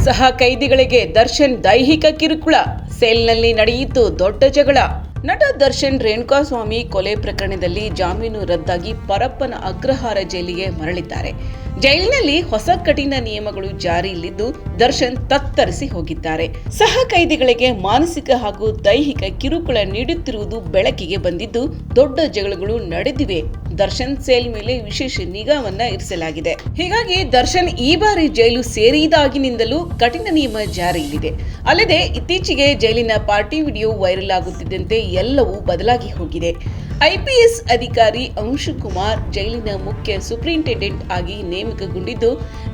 ಸಹ ಕೈದಿಗಳಿಗೆ ದರ್ಶನ್ ದೈಹಿಕ ಕಿರುಕುಳ, ಸೆಲ್ನಲ್ಲಿ ನಡೆಯಿತು ದೊಡ್ಡ ಜಗಳ. ನಟ ದರ್ಶನ್ ರೇಣುಕಾಸ್ವಾಮಿ ಕೊಲೆ ಪ್ರಕರಣದಲ್ಲಿ ಜಾಮೀನು ರದ್ದಾಗಿ ಪರಪ್ಪನ ಅಗ್ರಹಾರ ಜೈಲಿಗೆ ಮರಳಿದ್ದಾರೆ. ಜೈಲಿನಲ್ಲಿ ಹೊಸ ಕಠಿಣ ನಿಯಮಗಳು ಜಾರಿಯಲ್ಲಿದ್ದು ದರ್ಶನ್ ತತ್ತರಿಸಿ ಹೋಗಿದ್ದಾರೆ. ಸಹ ಕೈದಿಗಳಿಗೆ ಮಾನಸಿಕ ಹಾಗೂ ದೈಹಿಕ ಕಿರುಕುಳ ನೀಡುತ್ತಿರುವುದು ಬೆಳಕಿಗೆ ಬಂದಿದ್ದು ದೊಡ್ಡ ಜಗಳಗಳು ನಡೆದಿವೆ. ದರ್ಶನ್ ಸೆಲ್ ಮೇಲೆ ವಿಶೇಷ ನಿಗಾವನ್ನ ಇರಿಸಲಾಗಿದೆ. ಹೀಗಾಗಿ ದರ್ಶನ್ ಈ ಬಾರಿ ಜೈಲು ಸೇರಿದಾಗಿನಿಂದಲೂ ಕಠಿಣ ನಿಯಮ ಜಾರಿಯಲ್ಲಿದೆ. ಅಲ್ಲದೆ ಇತ್ತೀಚೆಗೆ ಜೈಲಿನ ಪಾರ್ಟಿ ವಿಡಿಯೋ ವೈರಲ್ ಆಗುತ್ತಿದ್ದಂತೆ ಎಲ್ಲವೂ ಬದಲಾಗಿ ಹೋಗಿದೆ. ಐಪಿಎಸ್ ಅಧಿಕಾರಿ ಅಂಶುಕುಮಾರ್ ಜೈಲಿನ ಮುಖ್ಯ ಸೂಪರಿಂಟೆಂಡೆಂಟ್ ಆಗಿ ನೇಮಕಗೊಂಡಿದ್ದು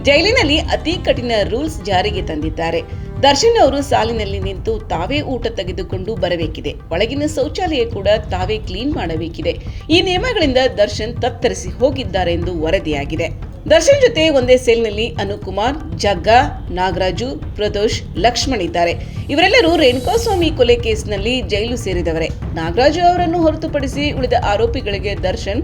ಜೈಲಿನಲ್ಲಿ ಅತಿ ಕಠಿಣ ರೂಲ್ಸ್ ಜಾರಿಗೆ ತಂದಿದ್ದಾರೆ. ದರ್ಶನ್ ಅವರು ಸಾಲಿನಲ್ಲಿ ನಿಂತು ತಾವೇ ಊಟ ತೆಗೆದುಕೊಂಡು ಬರಬೇಕಿದೆ. ಒಳಗಿನ ಶೌಚಾಲಯ ಕೂಡ ತಾವೇ ಕ್ಲೀನ್ ಮಾಡಬೇಕಿದೆ. ಈ ನಿಯಮಗಳಿಂದ ದರ್ಶನ್ ತತ್ತರಿಸಿ ಹೋಗಿದ್ದಾರೆ ಎಂದು ವರದಿಯಾಗಿದೆ. ದರ್ಶನ್ ಜೊತೆ ಒಂದೇ ಸೆಲ್ನಲ್ಲಿ ಅನುಕುಮಾರ್, ಜಗ್ಗಾ, ನಾಗರಾಜು, ಪ್ರದೋಷ್, ಲಕ್ಷ್ಮಣ್ ಇದ್ದಾರೆ. ಇವರೆಲ್ಲರೂ ರೇಣುಕಾಸ್ವಾಮಿ ಕೊಲೆ ಕೇಸ್ನಲ್ಲಿ ಜೈಲು ಸೇರಿದವರೇ. ನಾಗರಾಜು ಅವರನ್ನು ಹೊರತುಪಡಿಸಿ ಉಳಿದ ಆರೋಪಿಗಳಿಗೆ ದರ್ಶನ್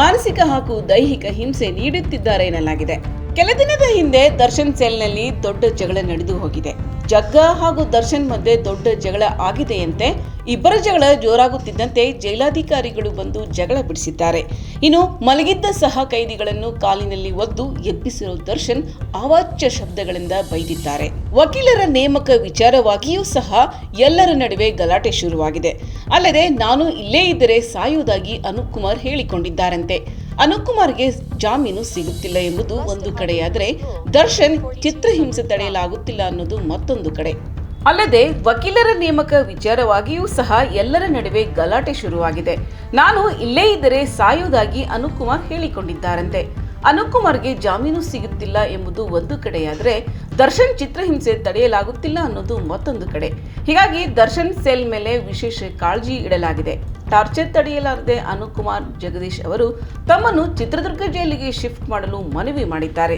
ಮಾನಸಿಕ ಹಾಗೂ ದೈಹಿಕ ಹಿಂಸೆ ನೀಡುತ್ತಿದ್ದಾರೆ ಎನ್ನಲಾಗಿದೆ. ಕೆಲ ದಿನದ ಹಿಂದೆ ದರ್ಶನ್ ಸೆಲ್ನಲ್ಲಿ ದೊಡ್ಡ ಜಗಳ ನಡೆದು ಹೋಗಿದೆ. ಜಗ್ಗಾ ಹಾಗೂ ದರ್ಶನ್ ಮಧ್ಯೆ ದೊಡ್ಡ ಜಗಳ ಆಗಿದೆಯಂತೆ. ಇಬ್ಬರ ಜಗಳ ಜೋರಾಗುತ್ತಿದ್ದಂತೆ ಜೈಲಾಧಿಕಾರಿಗಳು ಬಂದು ಜಗಳ ಬಿಡಿಸಿದ್ದಾರೆ. ಇನ್ನು ಮಲಗಿದ್ದ ಸಹ ಕೈದಿಗಳನ್ನು ಕಾಲಿನಲ್ಲಿ ಒದ್ದು ಎಬ್ಬಿಸಿರೋ ದರ್ಶನ್ ಅವಾಚ್ಯ ಶಬ್ದಗಳಿಂದ ಬೈದಿದ್ದಾರೆ. ವಕೀಲರ ನೇಮಕ ವಿಚಾರವಾಗಿಯೂ ಸಹ ಎಲ್ಲರ ನಡುವೆ ಗಲಾಟೆ ಶುರುವಾಗಿದೆ. ಅಲ್ಲದೆ ನಾನು ಇಲ್ಲೇ ಇದ್ದರೆ ಸಾಯುವುದಾಗಿ ಅನುಕುಮಾರ್ ಹೇಳಿಕೊಂಡಿದ್ದಾರಂತೆ. ಅನುಕುಮಾರ್ಗೆ ಜಾಮೀನು ಸಿಗುತ್ತಿಲ್ಲ ಎಂಬುದು ಒಂದು ಕಡೆಯಾದರೆ ದರ್ಶನ್ ಚಿತ್ರಹಿಂಸೆ ತಡೆಯಲಾಗುತ್ತಿಲ್ಲ ಅನ್ನೋದು ಮತ್ತೊಂದು ಕಡೆ. ಅಲ್ಲದೆ ವಕೀಲರ ನೇಮಕ ವಿಚಾರವಾಗಿಯೂ ಸಹ ಎಲ್ಲರ ನಡುವೆ ಗಲಾಟೆ ಶುರುವಾಗಿದೆ. ನಾನು ಇಲ್ಲೇ ಇದ್ದರೆ ಸಾಯುವುದಾಗಿ ಅನುಕುಮಾರ್ ಹೇಳಿಕೊಂಡಿದ್ದಾರಂತೆ. ಅನುಕುಮಾರ್ಗೆ ಜಾಮೀನು ಸಿಗುತ್ತಿಲ್ಲ ಎಂಬುದು ಒಂದು ಕಡೆಯಾದರೆ ದರ್ಶನ್ ಚಿತ್ರಹಿಂಸೆ ತಡೆಯಲಾಗುತ್ತಿಲ್ಲ ಅನ್ನೋದು ಮತ್ತೊಂದು ಕಡೆ. ಹೀಗಾಗಿ ದರ್ಶನ್ ಸೆಲ್ ಮೇಲೆ ವಿಶೇಷ ಕಾಳಜಿ ಇಡಲಾಗಿದೆ. ಟಾರ್ಚರ್ ತಡೆಯಲಾರದೆ ಅನುಕುಮಾರ್, ಜಗದೀಶ್ ಅವರು ತಮ್ಮನ್ನು ಚಿತ್ರದುರ್ಗ ಜೈಲಿಗೆ ಶಿಫ್ಟ್ ಮಾಡಲು ಮನವಿ ಮಾಡಿದ್ದಾರೆ.